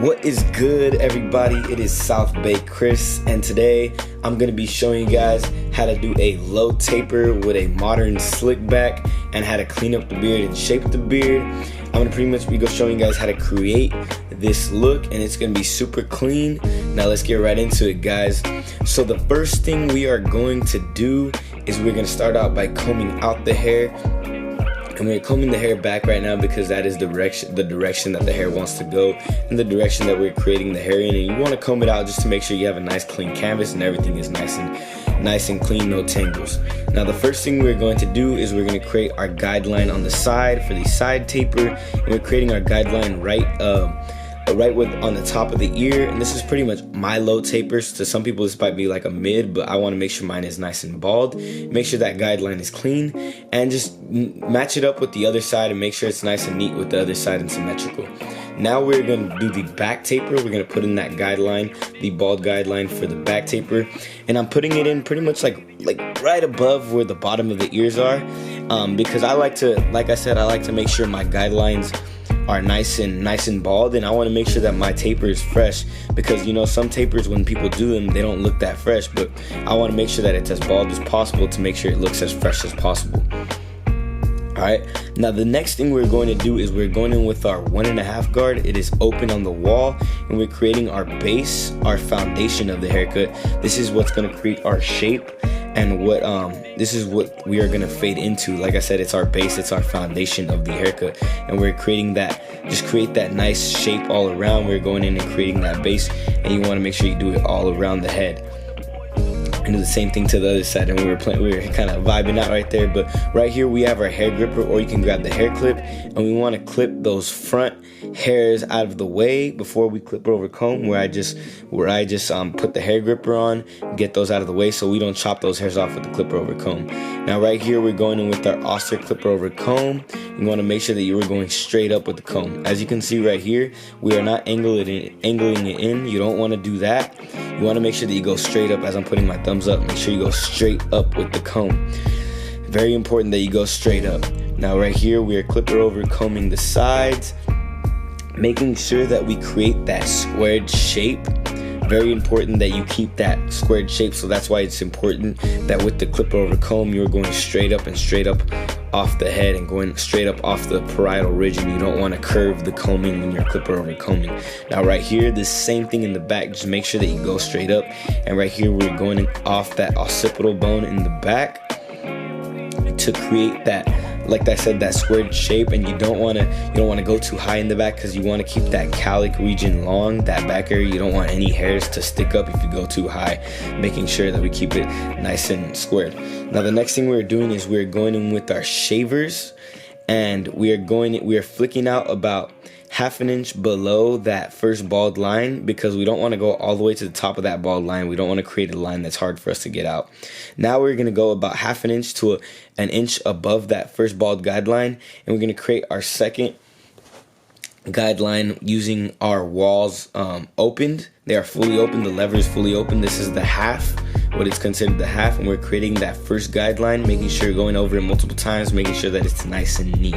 What is good, everybody? It is South Bay Chris, and today I'm going to be showing you guys how to do a low taper with a modern slick back and how to clean up the beard and shape the beard. I'm going to pretty much be showing you guys how to create this look, and it's going to be super clean. Now let's get right into it, guys. So the first thing we are going to do is we're going to start out by combing out the hair. And we're combing the hair back right now because that is the direction that the hair wants to go and the direction that we're creating the hair in. And you want to comb it out just to make sure you have a nice clean canvas and everything is nice and clean, no tangles. Now the first thing we're going to do is we're going to create our guideline on the side for the side taper, and we're creating our guideline right on the top of the ear. And this is pretty much my low tapers. To some people this might be like a mid, but I want to make sure mine is nice and bald. Make sure that guideline is clean and just match it up with the other side and make sure it's nice and neat with the other side and symmetrical. Now we're going to do the back taper. We're going to put in that guideline, the bald guideline for the back taper, and I'm putting it in pretty much like right above where the bottom of the ears are, because I like to make sure my guidelines are nice and bald, and I want to make sure that my taper is fresh, because you know some tapers, when people do them, they don't look that fresh, but I want to make sure that it's as bald as possible to make sure it looks as fresh as possible. Alright, now the next thing we're going to do is we're going in with our 1.5 guard. It is open on the wall, and we're creating our base, our foundation of the haircut. This is what's going to create our shape, and this is what we are going to fade into. Like I said, it's our base, it's our foundation of the haircut, and we're creating that, just create that nice shape all around. We're going in and creating that base, and you want to make sure you do it all around the head. And do the same thing to the other side, and we were kind of vibing out right there. But right here we have our hair gripper, or you can grab the hair clip, and we want to clip those front hairs out of the way before we clip over comb, where I just put the hair gripper on, get those out of the way so we don't chop those hairs off with the clipper over comb. Now right here we're going in with our Oster clipper over comb. You want to make sure that you are going straight up with the comb. As you can see right here, we are not angling it in. You don't want to do that. You want to make sure that you go straight up. As I'm putting my thumbs up, make sure you go straight up with the comb. Very important that you go straight up. Now right here we are clipper over combing the sides, making sure that we create that squared shape. Very important that you keep that squared shape, so that's why it's important that with the clipper over comb you're going straight up off the head and going straight up off the parietal ridge, and you don't want to curve the combing when you're clipper over combing. Now right here, the same thing in the back, just make sure that you go straight up. And right here we're going off that occipital bone in the back to create that, like I said, that squared shape. And you don't want to go too high in the back, because you want to keep that cowlick region long, that back area. You don't want any hairs to stick up if you go too high, making sure that we keep it nice and squared. Now the next thing we're doing is we're going in with our shavers, and we are flicking out about 1/2 inch below that first bald line, because we don't want to go all the way to the top of that bald line. We don't want to create a line that's hard for us to get out. Now we're going to go about 1/2 inch to an inch above that first bald guideline, and we're going to create our second guideline using our walls opened. They are fully open. The lever is fully open. This is the half, what is considered the half, and we're creating that first guideline, making sure you're going over it multiple times, making sure that it's nice and neat.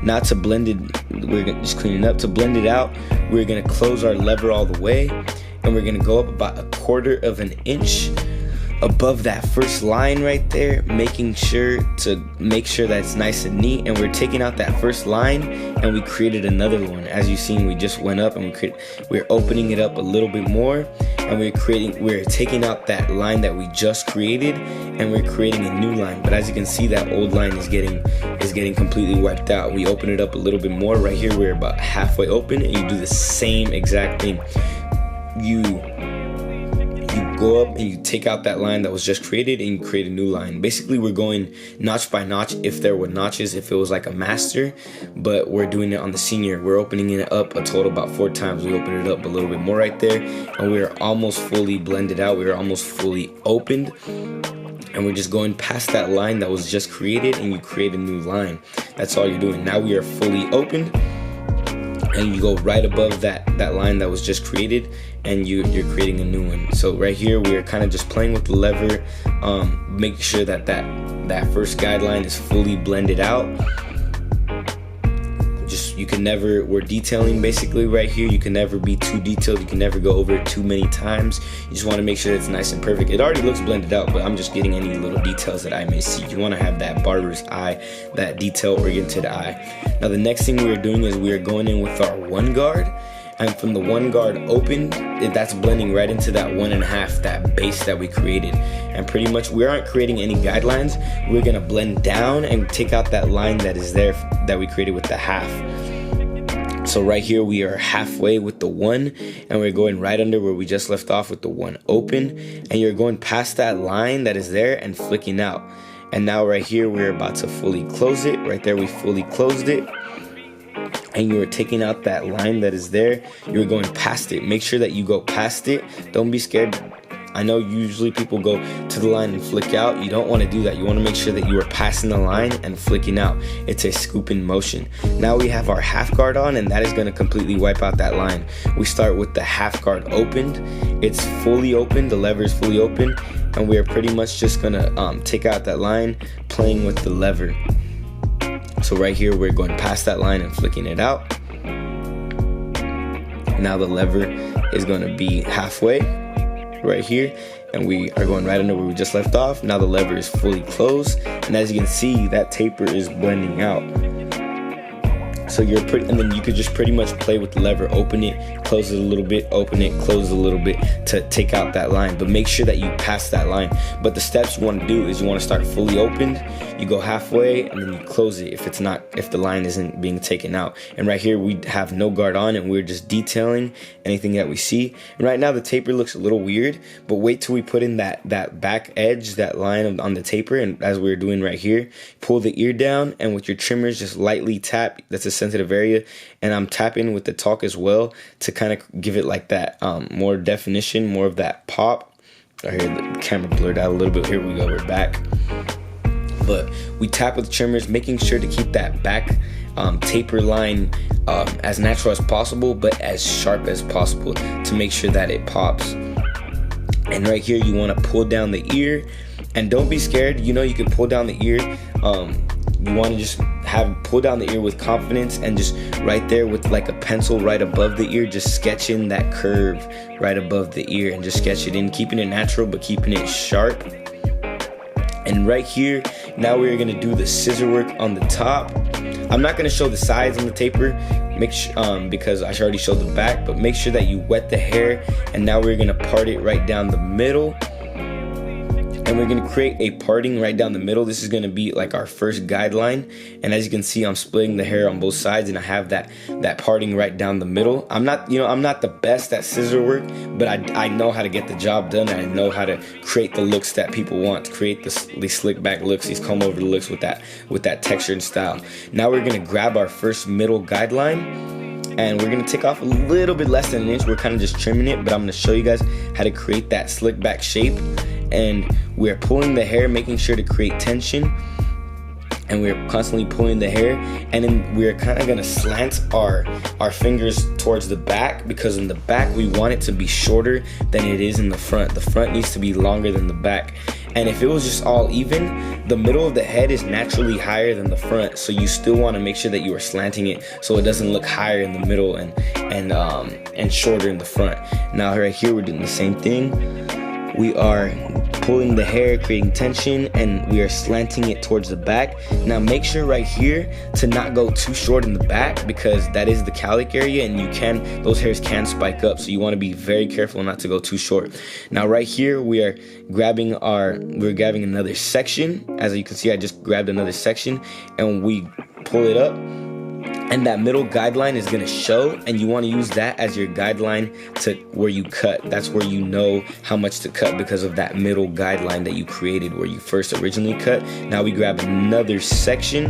Now to blend it, we're just cleaning up. To blend it out, we're going to close our lever all the way, and we're going to go up about 1/4 inch above that first line right there, making sure that it's nice and neat. And we're taking out that first line, and we created another one. As you've seen, we just went up and we're opening it up a little bit more, and we're taking out that line that we just created, and we're creating a new line. But as you can see, that old line is getting completely wiped out. We open it up a little bit more. Right here we're about halfway open, and you do the same exact thing. You go up and you take out that line that was just created, and you create a new line. Basically we're going notch by notch, if there were notches, if it was like a master, but we're doing it on the senior. We're opening it up a total about 4 times. We open it up a little bit more right there, and we're almost fully blended out. We're almost fully opened, and we're just going past that line that was just created, and you create a new line. That's all you're doing. Now we are fully opened, and you go right above that line that was just created, and you're creating a new one. So right here we're kind of just playing with the lever, making sure that first guideline is fully blended out. you can never, we're detailing basically right here. You can never be too detailed. You can never go over it too many times. You just want to make sure it's nice and perfect. It already looks blended out, but I'm just getting any little details that I may see. You want to have that barber's eye, that detail-oriented eye. Now the next thing we're doing is we're going in with our one guard. And from the one guard open, that's blending right into that 1.5, that base that we created. And pretty much we aren't creating any guidelines. We're gonna blend down and take out that line that is there that we created with the half. So right here we are halfway with the 1, and we're going right under where we just left off with the 1 open, and you're going past that line that is there and flicking out. And now right here we're about to fully close it. Right there we fully closed it. And you are taking out that line that is there. You're going past it. Make sure that you go past it. Don't be scared. I know usually people go to the line and flick out. You don't want to do that. You want to make sure that you are passing the line and flicking out. It's a scooping motion. Now we have our half guard on, and that is going to completely wipe out that line. We start with the half guard opened. It's fully open. The lever is fully open, and we are pretty much just going to take out that line, playing with the lever. So right here, we're going past that line and flicking it out. Now the lever is going to be halfway right here, and we are going right under where we just left off. Now the lever is fully closed, and as you can see, that taper is blending out. So and then you could just pretty much play with the lever, open it, close it a little bit, open it, close it a little bit to take out that line. But make sure that you pass that line. But the steps you want to do is you want to start fully opened, you go halfway, and then you close it if the line isn't being taken out. And right here we have no guard on, and we're just detailing anything that we see. And right now the taper looks a little weird, but wait till we put in that back edge, that line on the taper, and as we're doing right here, pull the ear down, and with your trimmers just lightly tap. That's a sensitive area, and I'm tapping with the talk as well to kind of give it like that more definition, more of that pop. I hear the camera blurred out a little bit. Here we go, we're back. But we tap with trimmers, making sure to keep that back taper line as natural as possible, but as sharp as possible to make sure that it pops. And right here you want to pull down the ear, and don't be scared. You know you can pull down the ear. You want to just pull down the ear with confidence, and just right there with like a pencil right above the ear, just sketch in that curve right above the ear, and just sketch it in, keeping it natural but keeping it sharp. And right here, now we're gonna do the scissor work on the top. I'm not gonna show the sides on the taper, because I already showed the back, but make sure that you wet the hair. And now we're gonna part it right down the middle. And we're gonna create a parting right down the middle. This is gonna be like our first guideline. And as you can see, I'm splitting the hair on both sides, and I have that parting right down the middle. I'm not the best at scissor work, but I know how to get the job done. And I know how to create the looks that people want, to create these slick back looks, these comb over looks with that texture and style. Now we're gonna grab our first middle guideline, and we're gonna take off a little bit less than an inch. We're kind of just trimming it, but I'm gonna show you guys how to create that slick back shape. And we're pulling the hair, making sure to create tension, and we're constantly pulling the hair. And then we're kind of gonna slant our fingers towards the back, because in the back we want it to be shorter than it is in the front. The front needs to be longer than the back. And if it was just all even, the middle of the head is naturally higher than the front, so you still want to make sure that you are slanting it so it doesn't look higher in the middle and shorter in the front. Now right here we're doing the same thing. We are pulling the hair, creating tension, and we are slanting it towards the back. Now make sure right here to not go too short in the back, because that is the cowlick area, and those hairs can spike up, so you want to be very careful not to go too short. Now right here we're grabbing another section. As you can see, I just grabbed another section, and we pull it up, and that middle guideline is going to show, and you want to use that as your guideline to where you cut. That's where you know how much to cut, because of that middle guideline that you created where you first originally cut. Now we grab another section,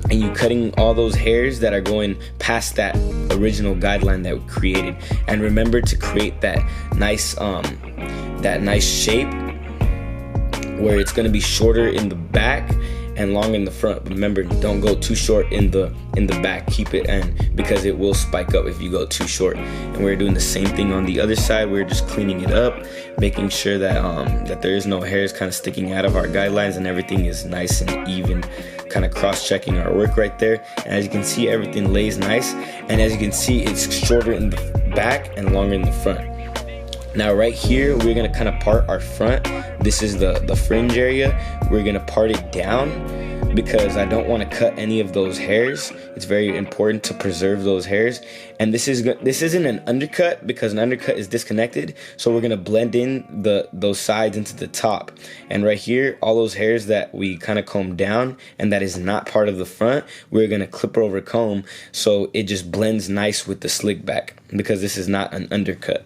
and you cutting all those hairs that are going past that original guideline that we created. And remember to create that nice shape where it's going to be shorter in the back and long in the front. But remember, don't go too short in the back. Keep it, and because it will spike up if you go too short. And we're doing the same thing on the other side. We're just cleaning it up, making sure that that there is no hairs kind of sticking out of our guidelines, and everything is nice and even kind of cross-checking our work right there. And as you can see, everything lays nice, and as you can see, it's shorter in the back and longer in the front. Now right here, we're gonna kind of part our front. This is the fringe area. We're gonna part it down because I don't want to cut any of those hairs. It's very important to preserve those hairs. And this isn't an undercut, because an undercut is disconnected. So we're gonna blend in those sides into the top. And right here, all those hairs that we kind of comb down and that is not part of the front, we're gonna clip over comb so it just blends nice with the slick back, because this is not an undercut.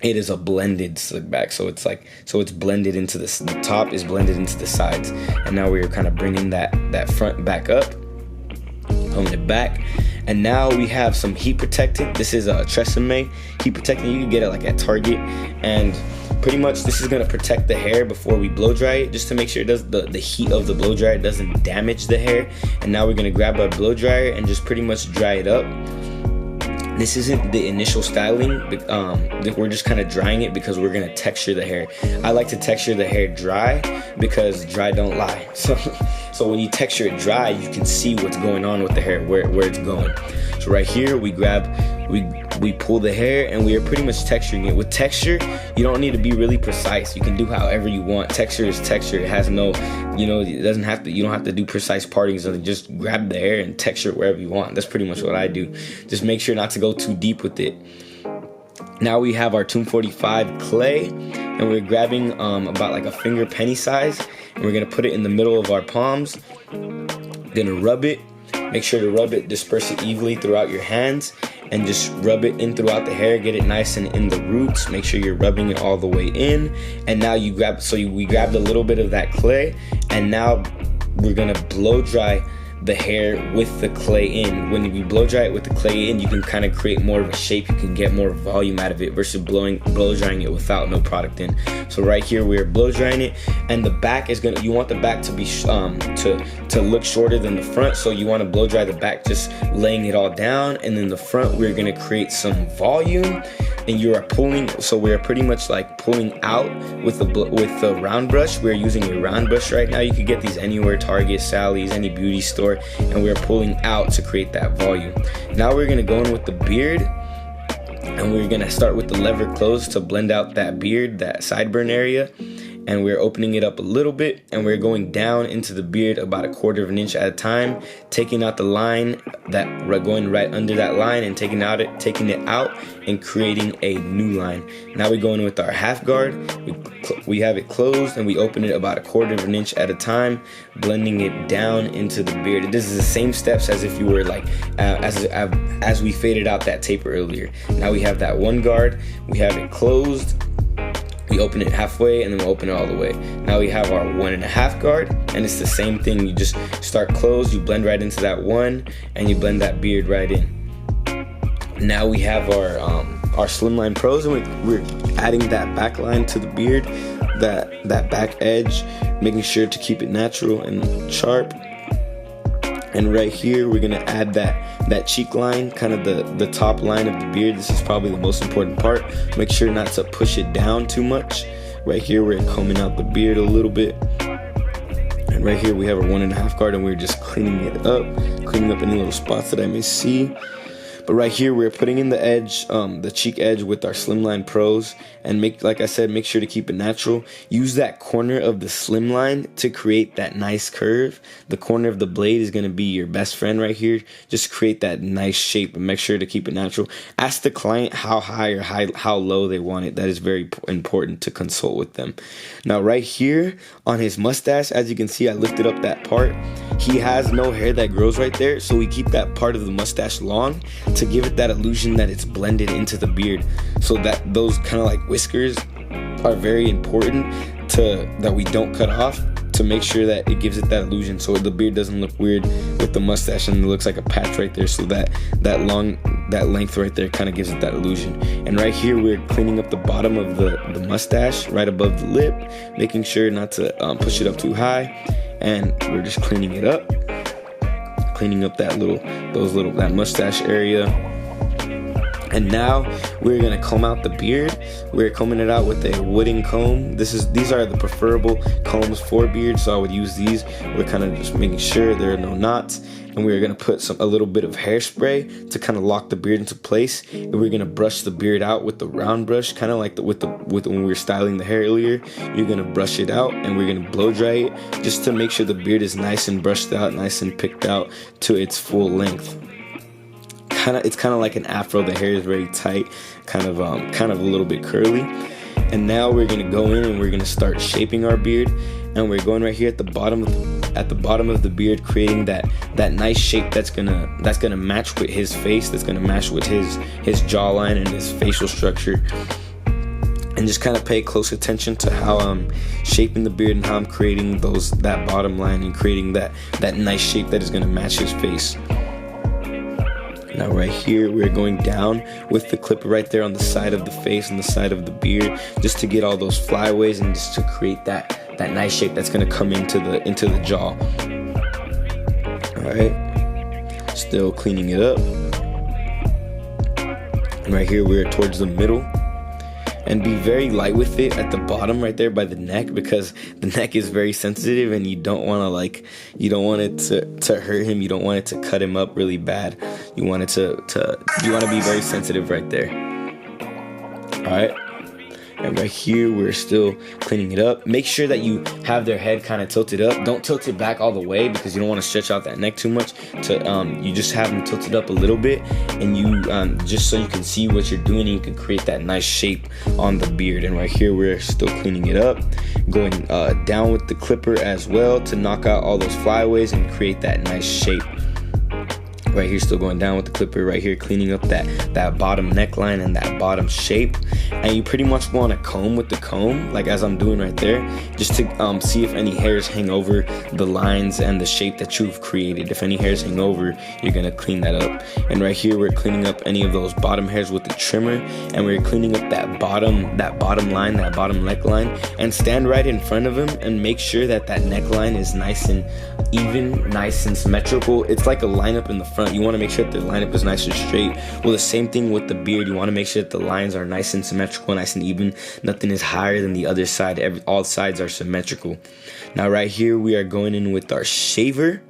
It is a blended slick back, so it's blended into the top is blended into the sides. And now we're kind of bringing that front back up, combing it back. And now we have some heat protectant. This is a Tresemme heat protectant. You can get it like at Target, and pretty much this is gonna protect the hair before we blow dry it, just to make sure it does the heat of the blow dryer doesn't damage the hair. And now we're gonna grab our blow dryer and just pretty much dry it up. This isn't the initial styling, we're just kind of drying it because we're gonna texture the hair. I like to texture the hair dry because dry don't lie. So when you texture it dry, you can see what's going on with the hair, where it's going. So right here, we pull the hair and we are pretty much texturing it. With texture, you don't need to be really precise. You can do however you want. Texture is texture. It has no, you don't have to do precise parting. So just grab the hair and texture it wherever you want. That's pretty much what I do. Just make sure not to go too deep with it. Now we have our 245 clay, and we're grabbing about like a finger penny size, and we're gonna put it in the middle of our palms. Gonna rub it. Make sure to rub it, disperse it evenly throughout your hands, and just rub it in throughout the hair. Get it nice and in the roots. Make sure you're rubbing it all the way in. And now we grabbed a little bit of that clay, and now we're gonna blow dry the hair with the clay in. When we blow dry it with the clay in, you can kind of create more of a shape. You can get more volume out of it versus blow drying it without no product in. So right here we're blow drying it, and the back is you want the back to be to look shorter than the front. So you want to blow dry the back, just laying it all down, and then the front we're gonna create some volume. And you are pulling, so we're pretty much like pulling out with the round brush. We're using a round brush right now. You can get these anywhere, Target, Sally's, any beauty store, and we're pulling out to create that volume. Now we're gonna go in with the beard, and we're gonna start with the lever closed to blend out that beard, that sideburn area. And we're opening it up a little bit, and we're going down into the beard about 1/4 of an inch at a time, taking out the line going right under that line, and taking it out and creating a new line. Now we go in with our half guard. We have it closed, and we open it about 1/4 of an inch at a time, blending it down into the beard. This is the same steps as if you were like as we faded out that taper earlier. Now we have that one guard. We have it closed. We open it halfway, and then we'll open it all the way. Now we have our 1.5 guard, and it's the same thing. You just start closed, you blend right into that one, and you blend that beard right in. Now we have our slimline pros, and we're adding that back line to the beard, that back edge, making sure to keep it natural and sharp. And right here, we're gonna add that cheek line, kind of the top line of the beard. This is probably the most important part. Make sure not to push it down too much. Right here, we're combing out the beard a little bit. And right here, we have our 1.5 guard, and we're just cleaning up any little spots that I may see. But right here, we're putting in the edge, the cheek edge with our Slimline Pros, and like I said, make sure to keep it natural. Use that corner of the Slimline to create that nice curve. The corner of the blade is gonna be your best friend right here. Just create that nice shape, and make sure to keep it natural. Ask the client how high or how low they want it. That is very important to consult with them. Now right here on his mustache, as you can see, I lifted up that part. He has no hair that grows right there, so we keep that part of the mustache long to give it that illusion that it's blended into the beard. So that those kind of like whiskers are very important that we don't cut off, to make sure that it gives it that illusion, so the beard doesn't look weird with the mustache and it looks like a patch right there. So that length right there kind of gives it that illusion. And right here, we're cleaning up the bottom of the mustache right above the lip, making sure not to push it up too high. And we're just cleaning it up, cleaning up that mustache area. And now we're gonna comb out the beard. We're combing it out with a wooden comb. These are the preferable combs for beard, so I would use these. We're kind of just making sure there are no knots, and we're gonna put a little bit of hairspray to kind of lock the beard into place. And we're gonna brush the beard out with the round brush, kind of like with when we were styling the hair earlier. You're gonna brush it out, and we're gonna blow dry it just to make sure the beard is nice and brushed out, nice and picked out to its full length. It's kind of like an afro. The hair is very tight, kind of a little bit curly. And now we're gonna go in and we're gonna start shaping our beard. And we're going right here at the bottom of the beard, creating that nice shape that's gonna match with his face, that's gonna match with his jawline and his facial structure. And just kind of pay close attention to how I'm shaping the beard and how I'm creating that bottom line and creating that nice shape that is gonna match his face. Now right here, we're going down with the clipper right there on the side of the face and the side of the beard, just to get all those flyaways and just to create that nice shape that's gonna come into the jaw. All right, still cleaning it up. And right here, we're towards the middle. And be very light with it at the bottom right there by the neck, because the neck is very sensitive and you don't want it to hurt him. You don't want it to cut him up really bad. You want to be very sensitive right there. All right. And right here, we're still cleaning it up. Make sure that you have their head kind of tilted up. Don't tilt it back all the way, because you don't want to stretch out that neck too much. You just have them tilted up a little bit, and you just so you can see what you're doing, and you can create that nice shape on the beard. And right here, we're still cleaning it up, going down with the clipper as well to knock out all those flyaways and create that nice shape. Right here, still going down with the clipper. Right here, cleaning up that bottom neckline and that bottom shape. And you pretty much want to comb with the comb, like as I'm doing right there, just to see if any hairs hang over the lines and the shape that you've created. If any hairs hang over, you're gonna clean that up. And right here, we're cleaning up any of those bottom hairs with the trimmer, and we're cleaning up that bottom line, that bottom neckline. And stand right in front of him and make sure that neckline is nice and even, nice and symmetrical. It's like a lineup in the front. You want to make sure that the lineup is nice and straight. Well, the same thing with the beard. You want to make sure that the lines are nice and symmetrical, nice and even. Nothing is higher than the other side. All sides are symmetrical. Now right here, we are going in with our shaver,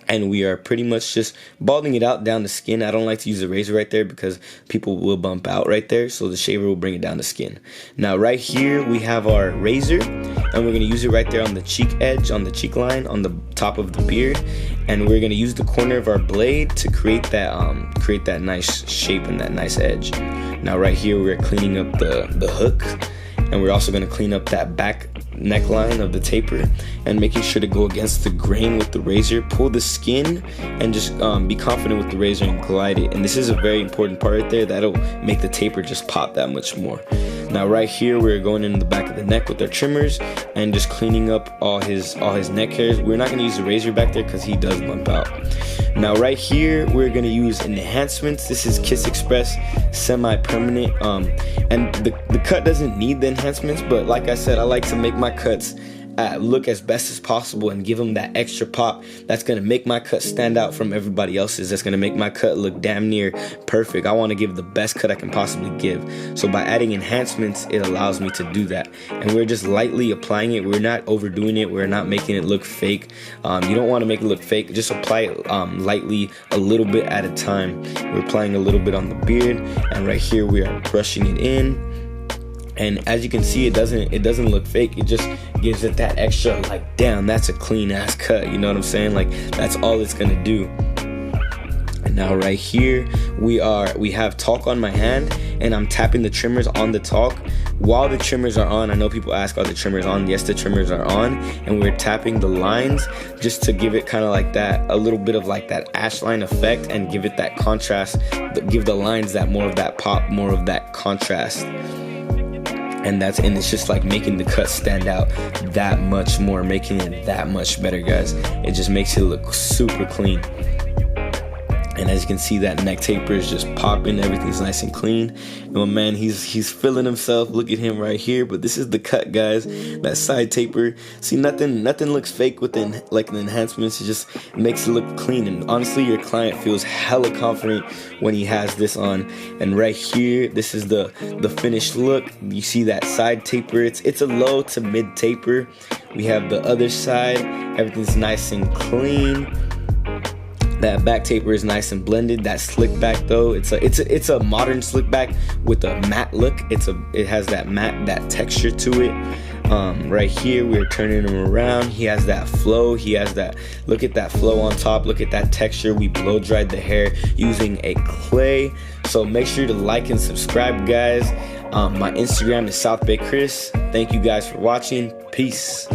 and we are pretty much just balding it out down the skin. I don't like to use a razor right there because people will bump out right there, so the shaver will bring it down the skin. Now right here, we have our razor, and we're gonna use it right there on the cheek edge, on the cheek line, on the top of the beard. And we're gonna use the corner of our blade to create that nice shape and that nice edge. Now right here, we're cleaning up the hook, and we're also gonna clean up that back neckline of the taper, and making sure to go against the grain with the razor. Pull the skin and just be confident with the razor and glide it. And this is a very important part right there. That'll make the taper just pop that much more. Now right here, we're going in the back of the neck with our trimmers and just cleaning up all his neck hairs. We're not gonna use the razor back there because he does bump out. Now right here, we're gonna use enhancements. This is Kiss Express semi-permanent, and the cut doesn't need the enhancements, but like I said, I like to make my cuts look as best as possible and give them that extra pop that's gonna make my cut stand out from everybody else's. That's gonna make my cut look damn near perfect. I want to give the best cut I can possibly give. So by adding enhancements, it allows me to do that. And we're just lightly applying it. We're not overdoing it. We're not making it look fake. You don't want to make it look fake. Just apply it lightly, a little bit at a time. We're applying a little bit on the beard, and right here we are brushing it in. And as you can see, it doesn't look fake. It just gives it that extra, like, damn, that's a clean ass cut. You know what I'm saying? Like, that's all it's gonna do. And now right here, we have talc on my hand, and I'm tapping the trimmers on the talc while the trimmers are on. I know people ask, are the trimmers on? Yes, the trimmers are on, and we're tapping the lines just to give it kind of like that, a little bit of like that ash line effect, and give it that contrast, give the lines that more of that pop, more of that contrast. And it's just like making the cut stand out that much more, making it that much better, guys. It just makes it look super clean. And as you can see, that neck taper is just popping. Everything's nice and clean. And my man, he's feeling himself. Look at him right here. But this is the cut, guys. That side taper. See, nothing looks fake with the enhancements. It just makes it look clean. And honestly, your client feels hella confident when he has this on. And right here, this is the finished look. You see that side taper. It's a low to mid taper. We have the other side. Everything's nice and clean. That back taper is nice and blended. That Slickback though, it's a modern Slickback with a matte look. It has that matte, that texture to it. Right here we're turning him around. He has that flow. He has that. Look at that flow on top. Look at that texture. We blow dried the hair using a clay. So make sure to like and subscribe, guys. My Instagram is South Bay Chris. Thank you guys for watching. Peace.